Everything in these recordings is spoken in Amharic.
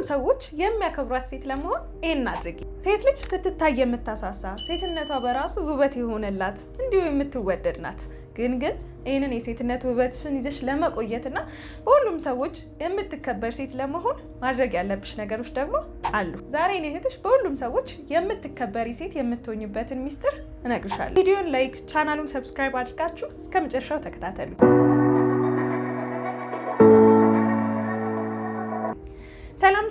ሰዎች የሚያከብሯት ሴት ለመሆን ይሄን አድርጊ። ሴት ልጅ ስትታይ የምታሳሳ፣ ሴትነቷ በራሱ ውበት የሆነላት እንዲሁ የምትወደድ ናት። ግን ይህንን የሴትነት ውበትሽን ይዘሽ ለመቆየትና በሁሉም ሰዎች የምትከበር ሴት ለመሆን ማድረግ ያለብሽ ነገሮች ደግሞ አሉ። ዛሬ እኔ እህትሽ በሁሉም ሰዎች የምትከበሪ ሴት የምትሆኝበትን ሚስጥር እነግርሻለሁ። ቪዲዮን ላይክ፣ ቻናሉን ሰብስክራይብ አድርጋችሁ እስከ መጨረሻው ተከታተሉ።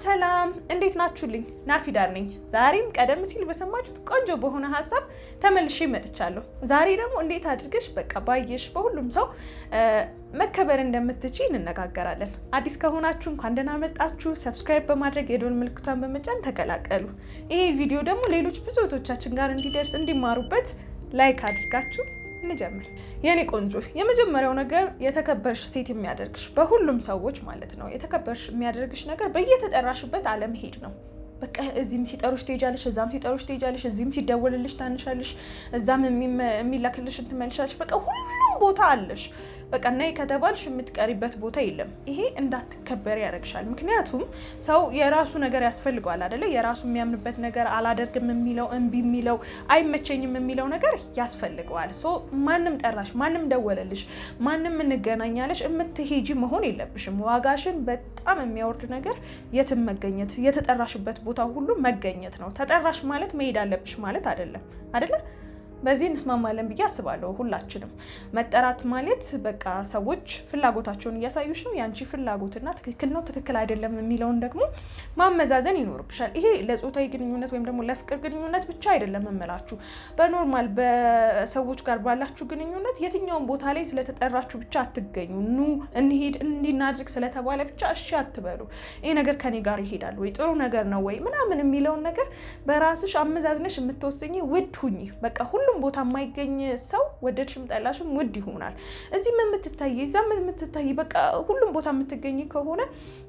ሰላም እንዴት ናችሁልኝ? ናፊዳር ነኝ። ዛሬም ቀደም ሲል በሰማችሁት ቆንጆ በሆነ ሀሳብ ተመልሼ መጥቻለሁ። ዛሬ ደግሞ እንዴት አድርገሽ በቃ ባየሽ በሁሉም ሰው መከበር እንደምትችይ እንነጋገራለን። አዲስ ከሆናችሁ እንኳን ደህና መጣችሁ። ሰብስክራይብ በማድረግ የደወል ምልክቷን በመጫን ተቀላቀሉ። ይሄ ቪዲዮ ደግሞ ሌሎች ብዙ እህቶቻችን ጋር እንዲደርስ እንዲማሩበት ላይክ አድርጋችሁ እንጀምር። የኔ ቆንጆ የመጀመሪያው ነገር የተከበርሽ ሴት የሚያደርግሽ በሁሉም ሰዎች ማለት ነው የተከበርሽ የሚያደርግሽ ነገር በየተጠራሽበት አለመሄድ ነው። በቃ እዚህም ሲጠሩሽ ትሄጃለሽ፣ እዛም ሲጠሩሽ ትሄጃለሽ፣ እዚህም ሲደወልልሽ ታንሻለሽ፣ እዛም የሚላክልሽ ትመልሻለሽ። በቃ ሁሉም ቦታ አለሽ። በቃ ነይ ከተባልሽ የምትቀሪበት ቦታ የለም። ይሄ እንዳትከበሪ ያደርግሻል። ምክንያቱም ሰው የራሱ ነገር ያስፈልገዋል አይደለ? የራሱ የሚያምንበት ነገር አላደርግም የሚለው እምቢ የሚለው አይመቸኝም የሚለው ነገር ያስፈልገዋል። ሶ ማንም ጠራሽ፣ ማንም ደወለልሽ፣ ማንም እንገናኛለሽ የምትሄጂ መሆን የለብሽም። ዋጋሽን በጣም የሚያወርድ ነገር የትም መገኘት፣ የተጠራሽበት ቦታ ሁሉ መገኘት ነው። ተጠራሽ ማለት መሄድ አለብሽ ማለት አይደለም አይደለ? በዚህ እንስማማለን ብዬ አስባለሁ። ሁላችንም መጠራት ማለት በቃ ሰዎች ፍላጎታቸውን እያሳዩሽ ነው። ያንቺ ፍላጎትና ትክክል ነው ትክክል አይደለም የሚለውን ደግሞ ማመዛዘን ይኖርብሻል። ይሄ ለጾታዊ ግንኙነት ወይም ደግሞ ለፍቅር ግንኙነት ብቻ አይደለም እምላችሁ። በኖርማል በሰዎች ጋር ባላችሁ ግንኙነት የትኛውን ቦታ ላይ ስለተጠራችሁ ብቻ አትገኙ። ኑ እንሂድ እንዲናድርግ ስለተባለ ብቻ እሺ አትበሉ። ይሄ ነገር ከኔ ጋር ይሄዳል ወይ ጥሩ ነገር ነው ወይ ምናምን የሚለውን ነገር በራስሽ አመዛዝነሽ የምትወሰኚ ውድ ሁኚ። በቃ ሁሉም ቦታ የማይገኝ ሰው ወደድሽም ጠላሽም ውድ ይሆናል። እዚህም የምትታይ እዛም የምትታይ በቃ ሁሉም ቦታ የምትገኝ ከሆነ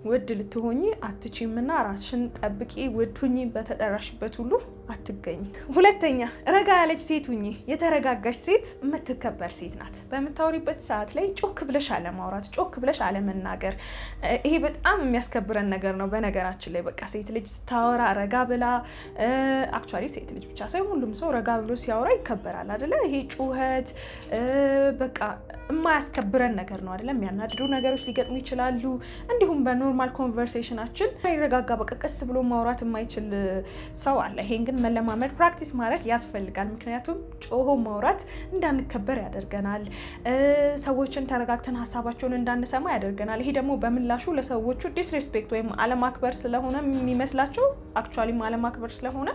ውድ ልትሆኚ አትችይምና ራስሽን ጠብቂ። ውድ ሁኚ፣ በተጠራሽበት ሁሉ አትገኝ። ሁለተኛ ረጋ ያለች ሴት ሁኚ። የተረጋጋች ሴት የምትከበር ሴት ናት። በምታወሪበት ሰዓት ላይ ጮክ ብለሽ አለማውራት፣ ጮክ ብለሽ አለመናገር። ይሄ በጣም የሚያስከብረን ነገር ነው። በነገራችን ላይ በቃ ሴት ልጅ ስታወራ ረጋ ብላ አክቹዋሊ ሴት ልጅ ብቻ ሳይሆን ሁሉም ሰው ረጋ ብሎ ሲያወራ ይከበራል አይደለ? ይሄ ጩኸት በቃ የማያስከብረን ነገር ነው አይደለም? የሚያናድዱ ነገሮች ሊገጥሙ ይችላሉ። እንዲሁም በኖርማል ኮንቨርሴሽናችን አይረጋጋ በቃ ቀስ ብሎ ማውራት የማይችል ሰው አለ። ይሄን ግን መለማመድ ፕራክቲስ ማድረግ ያስፈልጋል። ምክንያቱም ጮሆ ማውራት እንዳንከበር ያደርገናል። ሰዎችን ተረጋግተን ሀሳባቸውን እንዳንሰማ ያደርገናል። ይሄ ደግሞ በምላሹ ለሰዎቹ ዲስሬስፔክት ወይም አለማክበር ስለሆነ የሚመስላቸው አክቹዋሊም አለማክበር ስለሆነ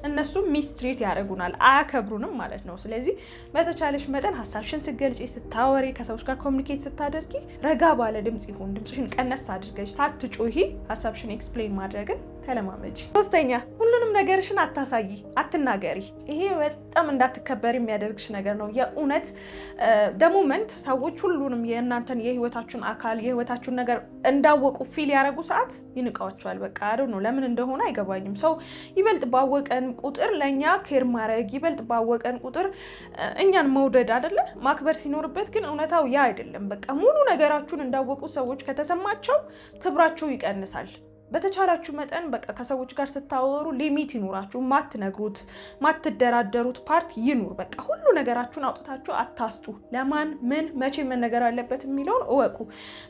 እነሱ ሚስትሪት ያደርጉናል፣ አያከብሩንም ማለት ነው። ስለዚህ በተቻለሽ መጠን ሀሳብሽን ስትገልጪ፣ ስታወሪ፣ ከሰዎች ጋር ኮሚኒኬት ስታደርጊ ረጋ ባለ ድምጽ ይሁን። ድምጽሽን ቀነስ አድርገሽ ሳትጮሂ ሀሳብሽን ኤክስፕሌን ማድረግን ተለማመጂ። ሶስተኛ ሁሉንም ነገርሽን አታሳይ፣ አትናገሪ። ይሄ በጣም እንዳትከበሪ የሚያደርግሽ ነገር ነው። የእውነት ደሞመንት ሰዎች ሁሉንም የእናንተን የህይወታችሁን አካል የህይወታችሁን ነገር እንዳወቁ ፊል ያደረጉ ሰዓት ይንቃዋቸዋል። በቃ አይደል ነው ለምን እንደሆነ አይገባኝም። ሰው ይበልጥ ባወቀን ቁጥር ለእኛ ኬር ማድረግ ይበልጥ ባወቀን ቁጥር እኛን መውደድ አይደለ ማክበር ሲኖርበት፣ ግን እውነታው ያ አይደለም። በቃ ሙሉ ነገራችሁን እንዳወቁ ሰዎች ከተሰማቸው ክብራቸው ይቀንሳል። በተቻላችሁ መጠን በቃ ከሰዎች ጋር ስታወሩ ሊሚት ይኑራችሁ። ማትነግሩት ማትደራደሩት ፓርት ይኑር። በቃ ሁሉ ነገራችሁን አውጥታችሁ አታስጡ። ለማን ምን መቼ መነገር አለበት የሚለውን እወቁ።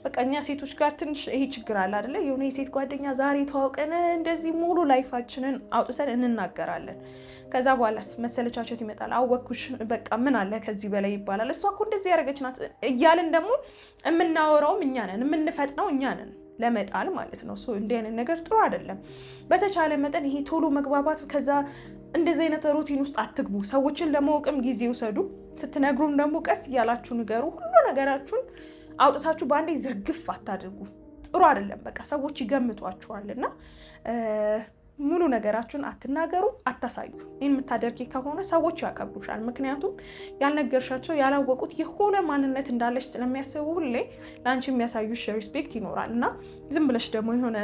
በቃ እኛ ሴቶች ጋር ትንሽ ይሄ ችግር አለ አይደለ? የሆነ የሴት ጓደኛ ዛሬ ተዋውቀን እንደዚህ ሙሉ ላይፋችንን አውጥተን እንናገራለን። ከዛ በኋላ መሰለቻቸት ይመጣል። አወኩሽ በቃ ምን አለ ከዚህ በላይ ይባላል። እሷ እኮ እንደዚህ ያደረገች ናት እያልን ደግሞ የምናወራውም እኛ ነን፣ የምንፈጥነው እኛ ነን ለመጣል ማለት ነው። እንዲህ አይነት ነገር ጥሩ አይደለም። በተቻለ መጠን ይሄ ቶሎ መግባባት፣ ከዛ እንደዚህ አይነት ሩቲን ውስጥ አትግቡ። ሰዎችን ለማወቅም ጊዜ ውሰዱ። ስትነግሩም ደግሞ ቀስ እያላችሁ ንገሩ። ሁሉ ነገራችሁን አውጥታችሁ በአንዴ ዝርግፍ አታድርጉ። ጥሩ አይደለም። በቃ ሰዎች ይገምቷችኋልና ሙሉ ነገራችሁን አትናገሩ፣ አታሳዩ። ይህን የምታደርጊ ከሆነ ሰዎች ያከብሩሻል። ምክንያቱም ያልነገርሻቸው ያላወቁት የሆነ ማንነት እንዳለሽ ስለሚያስቡ ሁሌ ለአንቺ የሚያሳዩሽ ሪስፔክት ይኖራል እና ዝም ብለሽ ደግሞ የሆነ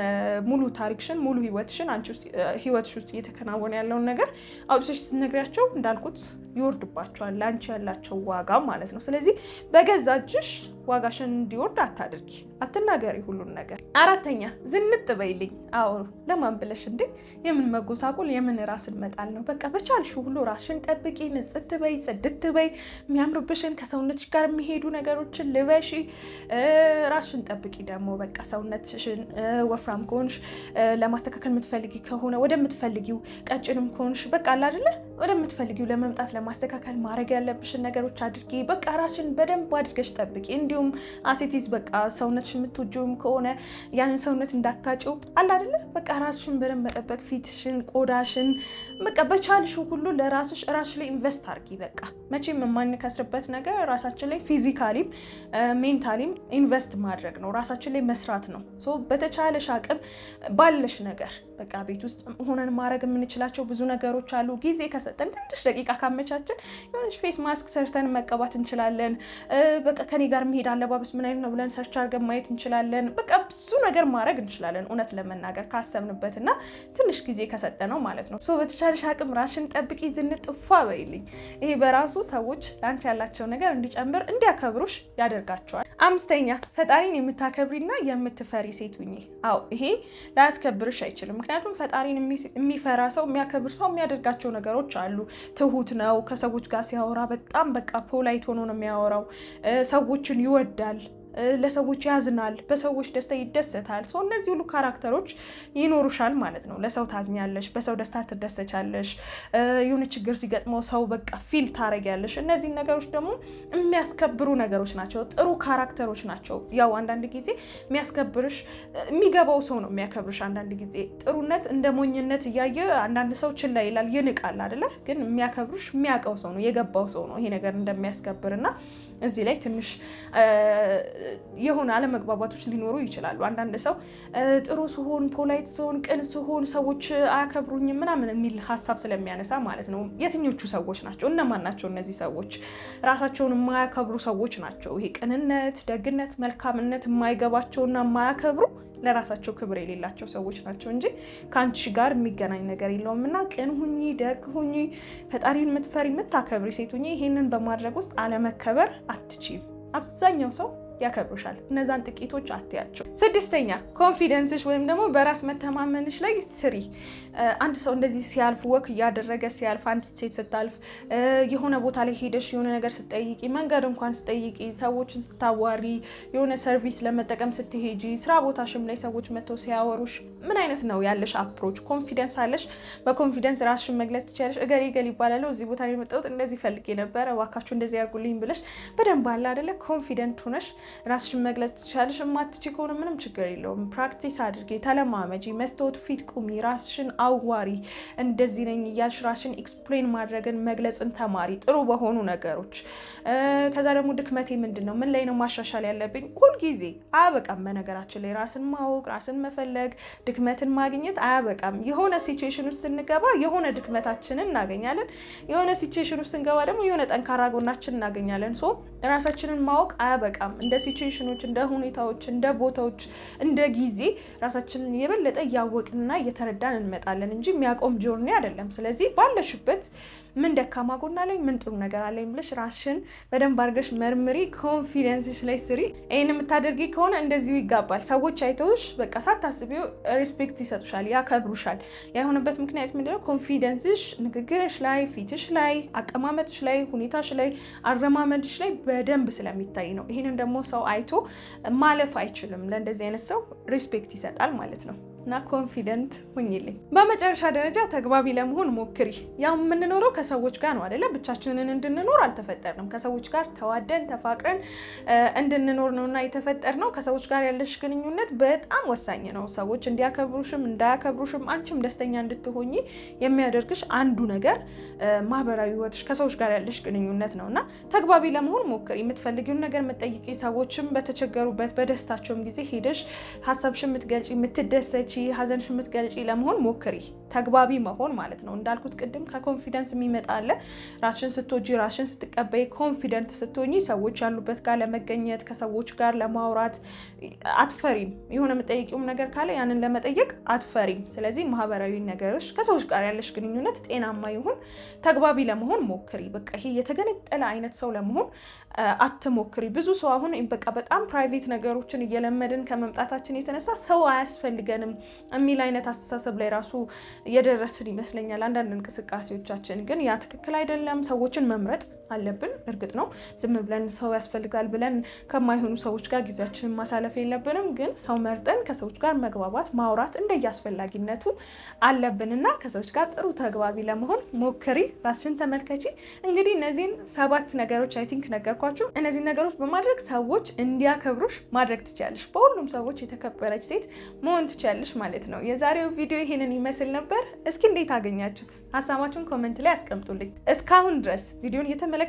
ሙሉ ታሪክሽን ሙሉ ህይወትሽን አንቺ ውስጥ ህይወትሽ ውስጥ እየተከናወነ ያለውን ነገር አውጥተሽ ስትነግሪያቸው እንዳልኩት ይወርድባቸዋል፣ ላንቺ ያላቸው ዋጋ ማለት ነው። ስለዚህ በገዛ እጅሽ ዋጋሽን እንዲወርድ አታድርጊ፣ አትናገሪ ሁሉን ነገር። አራተኛ ዝንጥ በይልኝ። አዎ ለማን ብለሽ እንዴ? የምን መጎሳቁል፣ የምን ራስን መጣል ነው? በቃ በቻልሽ ሁሉ ራስሽን ጠብቂ፣ ንጽት በይ፣ ጽድት በይ፣ የሚያምርብሽን ከሰውነትሽ ጋር የሚሄዱ ነገሮችን ልበሺ፣ ራስሽን ጠብቂ። ደግሞ በቃ ሰውነትሽን ወፍራም ከሆንሽ ለማስተካከል የምትፈልጊ ከሆነ ወደምትፈልጊው፣ ቀጭንም ከሆንሽ በቃ አለ አይደለ ወደምትፈልጊው ለመምጣት ለማስተካከል ማድረግ ያለብሽን ነገሮች አድርጊ። በቃ ራስሽን በደንብ አድርገሽ ጠብቂ። እንዲሁም አሴቲዝ በቃ ሰውነትሽ የምትወጂውም ከሆነ ያንን ሰውነት እንዳታጭው አለ አይደለ በቃ ራስሽን በደንብ መጠበቅ፣ ፊትሽን፣ ቆዳሽን በቃ በቻልሽው ሁሉ ለራስሽ ራስሽ ላይ ኢንቨስት አድርጊ። በቃ መቼም የማንከስርበት ነገር ራሳችን ላይ ፊዚካሊም ሜንታሊም ኢንቨስት ማድረግ ነው፣ ራሳችን ላይ መስራት ነው። ሶ በተቻለሽ አቅም ባለሽ ነገር በቃ ቤት ውስጥ ሆነን ማድረግ የምንችላቸው ብዙ ነገሮች አሉ። ጊዜ ከሰጠን ትንሽ ደቂቃ ካመቻችን የሆነች ፌስ ማስክ ሰርተን መቀባት እንችላለን። በቃ ከኔ ጋር መሄድ አለባበስ ምን አይነት ነው ብለን ሰርች አድርገን ማየት እንችላለን። በቃ ብዙ ነገር ማድረግ እንችላለን እውነት ለመናገር ካሰብንበት እና ትንሽ ጊዜ ከሰጠነው ማለት ነው። ሶ በተቻለሽ አቅም ራስሽን ጠብቂ፣ ዝንጥፋ በይልኝ። ይሄ በራሱ ሰዎች ለአንቺ ያላቸው ነገር እንዲጨምር እንዲያከብሩሽ ያደርጋቸዋል። አምስተኛ ፈጣሪን የምታከብሪና የምትፈሪ ሴት ሁኚ። አዎ ይሄ ላያስከብርሽ አይችልም። ምክንያቱም ፈጣሪን የሚፈራ ሰው የሚያከብር ሰው የሚያደርጋቸው ነገሮች አሉ። ትሁት ነው። ከሰዎች ጋር ሲያወራ በጣም በቃ ፖላይት ሆኖ ነው የሚያወራው። ሰዎችን ይወዳል፣ ለሰዎች ያዝናል፣ በሰዎች ደስታ ይደሰታል። ሰው እነዚህ ሁሉ ካራክተሮች ይኖሩሻል ማለት ነው። ለሰው ታዝኛለሽ፣ በሰው ደስታ ትደሰቻለሽ። የሆነ ችግር ሲገጥመው ሰው በቃ ፊል ታረጊያለሽ። እነዚህ ነገሮች ደግሞ የሚያስከብሩ ነገሮች ናቸው፣ ጥሩ ካራክተሮች ናቸው። ያው አንዳንድ ጊዜ የሚያስከብርሽ የሚገባው ሰው ነው የሚያከብርሽ። አንዳንድ ጊዜ ጥሩነት እንደ ሞኝነት እያየ አንዳንድ ሰው ችላ ይላል፣ ይንቃል አይደለ? ግን የሚያከብርሽ የሚያውቀው ሰው ነው፣ የገባው ሰው ነው ይሄ ነገር እንደሚያስከብርና እዚህ ላይ ትንሽ የሆነ አለመግባባቶች ሊኖሩ ይችላሉ። አንዳንድ ሰው ጥሩ ስሆን፣ ፖላይት ስሆን፣ ቅን ስሆን ሰዎች አያከብሩኝም ምናምን የሚል ሀሳብ ስለሚያነሳ ማለት ነው። የትኞቹ ሰዎች ናቸው? እነማን ናቸው እነዚህ ሰዎች? ራሳቸውን የማያከብሩ ሰዎች ናቸው። ይሄ ቅንነት፣ ደግነት፣ መልካምነት የማይገባቸውና የማያከብሩ ለራሳቸው ክብር የሌላቸው ሰዎች ናቸው እንጂ ከአንቺ ጋር የሚገናኝ ነገር የለውም። እና ቅን ሁኚ፣ ደግ ሁኚ፣ ፈጣሪን የምትፈሪ የምታከብሪ ሴት ሁኚ። ይሄንን በማድረግ ውስጥ አለመከበር አትችይም። አብዛኛው ሰው ያከብሩሻል። እነዛን ጥቂቶች አትያቸው። ስድስተኛ ኮንፊደንስሽ ወይም ደግሞ በራስ መተማመንሽ ላይ ስሪ። አንድ ሰው እንደዚህ ሲያልፍ ወክ እያደረገ ሲያልፍ፣ አንድ ሴት ስታልፍ፣ የሆነ ቦታ ላይ ሄደሽ የሆነ ነገር ስትጠይቂ፣ መንገድ እንኳን ስትጠይቂ፣ ሰዎችን ስታዋሪ፣ የሆነ ሰርቪስ ለመጠቀም ስትሄጂ፣ ስራ ቦታሽም ላይ ሰዎች መጥተው ሲያወሩሽ ምን አይነት ነው ያለሽ አፕሮች? ኮንፊደንስ አለሽ? በኮንፊደንስ ራስሽን መግለጽ ትችያለሽ። እገሌ ገሌ ይባላለሁ፣ እዚህ ቦታ ላይ የመጣሁት እንደዚህ ፈልጌ ነበረ፣ እባካችሁ እንደዚህ ያርጉልኝ ብለሽ በደንብ አለ አይደለ ኮንፊደንት ሆነሽ ራስሽን መግለጽ ትችላለሽ። የማትች ከሆነ ምንም ችግር የለውም። ፕራክቲስ አድርጌ፣ ተለማመጂ፣ መስታወት ፊት ቁሚ፣ ራስሽን አዋሪ። እንደዚህ ነኝ እያልሽ ራስሽን ኤክስፕሌን ማድረግን መግለጽን ተማሪ፣ ጥሩ በሆኑ ነገሮች። ከዛ ደግሞ ድክመቴ ምንድን ነው? ምን ላይ ነው ማሻሻል ያለብኝ? ሁልጊዜ አያበቃም። በነገራችን ላይ ራስን ማወቅ፣ ራስን መፈለግ፣ ድክመትን ማግኘት አያበቃም። የሆነ ሲቹዌሽን ውስጥ ስንገባ የሆነ ድክመታችንን እናገኛለን። የሆነ ሲቹዌሽን ውስጥ ስንገባ ደግሞ የሆነ ጠንካራ ጎናችን እናገኛለን። ሶ ራሳችንን ማወቅ አያበቃም። እንደ ሲቹዌሽኖች፣ እንደ ሁኔታዎች፣ እንደ ቦታዎች፣ እንደ ጊዜ ራሳችንን የበለጠ እያወቅንና እየተረዳን እንመጣለን እንጂ የሚያቆም ጆርኒ አይደለም። ስለዚህ ባለሽበት ምን ደካማ ጎና ላይ ምን ጥሩ ነገር አለኝ ብለሽ ራስሽን በደንብ አድርገሽ መርምሪ። ኮንፊደንስሽ ላይ ስሪ። ይህን የምታደርጊ ከሆነ እንደዚሁ ይጋባል። ሰዎች አይተውሽ በቃ ሳታስቢው ሪስፔክት ይሰጡሻል፣ ያከብሩሻል። የሆነበት ምክንያት ምንድነው? ኮንፊደንስሽ ንግግርሽ ላይ፣ ፊትሽ ላይ፣ አቀማመጥሽ ላይ፣ ሁኔታሽ ላይ፣ አረማመድሽ ላይ በደንብ ስለሚታይ ነው። ይህንን ደግሞ ሰው አይቶ ማለፍ አይችልም። ለእንደዚህ አይነት ሰው ሪስፔክት ይሰጣል ማለት ነው። እና ኮንፊደንት ሁኝልኝ። በመጨረሻ ደረጃ ተግባቢ ለመሆን ሞክሪ። ያው የምንኖረው ከሰዎች ጋር ነው አይደለ? ብቻችንን እንድንኖር አልተፈጠርንም። ከሰዎች ጋር ተዋደን ተፋቅረን እንድንኖር ነውና የተፈጠርነው። ከሰዎች ጋር ያለሽ ግንኙነት በጣም ወሳኝ ነው። ሰዎች እንዲያከብሩሽም እንዳያከብሩሽም አንቺም ደስተኛ እንድትሆኚ የሚያደርግሽ አንዱ ነገር ማህበራዊ ህይወትሽ ከሰዎች ጋር ያለሽ ግንኙነት ነውና ተግባቢ ለመሆን ሞክሪ። የምትፈልጊውን ነገር የምትጠይቂ፣ ሰዎችም በተቸገሩበት በደስታቸውም ጊዜ ሄደሽ ሀሳብሽን የምትገልጪ፣ የምትደሰች ሀዘንሽ የምትገልጪ ለመሆን ሞክሪ። ተግባቢ መሆን ማለት ነው። እንዳልኩት ቅድም ከኮንፊደንስ የሚመጣ አለ። ራስሽን ስትወጂ ራስሽን ስትቀበይ ኮንፊደንት ስትሆኚ ሰዎች ያሉበት ጋር ለመገኘት ከሰዎች ጋር ለማውራት አትፈሪም። የሆነ የምጠይቂውም ነገር ካለ ያንን ለመጠየቅ አትፈሪም። ስለዚህ ማህበራዊ ነገሮች ከሰዎች ጋር ያለሽ ግንኙነት ጤናማ ይሁን። ተግባቢ ለመሆን ሞክሪ። በቃ ይሄ የተገነጠለ አይነት ሰው ለመሆን አትሞክሪ። ብዙ ሰው አሁን በቃ በጣም ፕራይቬት ነገሮችን እየለመድን ከመምጣታችን የተነሳ ሰው አያስፈልገንም የሚል አይነት አስተሳሰብ ላይ ራሱ እየደረስን ይመስለኛል። አንዳንድ እንቅስቃሴዎቻችን ግን ያ ትክክል አይደለም። ሰዎችን መምረጥ አለብን። እርግጥ ነው ዝም ብለን ሰው ያስፈልጋል ብለን ከማይሆኑ ሰዎች ጋር ጊዜያችንን ማሳለፍ የለብንም። ግን ሰው መርጠን ከሰዎች ጋር መግባባት ማውራት እንደየአስፈላጊነቱ አለብንና ከሰዎች ጋር ጥሩ ተግባቢ ለመሆን ሞክሪ። ራስሽን ተመልከቺ። እንግዲህ እነዚህን 7 ነገሮች አይ ቲንክ ነገርኳችሁ። እነዚህን ነገሮች በማድረግ ሰዎች እንዲያከብሩሽ ማድረግ ትችያለሽ። በሁሉም ሰዎች የተከበረች ሴት መሆን ትችያለሽ ማለት ነው። የዛሬው ቪዲዮ ይሄንን ይመስል ነበር። እስኪ እንዴት አገኛችሁት? ሀሳባችሁን ኮመንት ላይ አስቀምጡልኝ። እስካሁን ድረስ ቪዲዮን እየተመለከታችሁት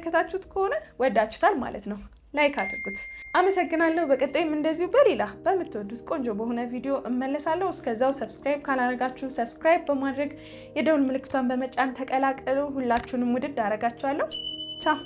ከሆነ ወዳችሁታል ማለት ነው። ላይክ አድርጉት። አመሰግናለሁ። በቀጣይም እንደዚሁ በሌላ በምትወዱት ቆንጆ በሆነ ቪዲዮ እመለሳለሁ። እስከዛው ሰብስክራይብ ካላደረጋችሁ ሰብስክራይብ በማድረግ የደውል ምልክቷን በመጫን ተቀላቀሉ። ሁላችሁንም ውድድ አደርጋችኋለሁ። ቻው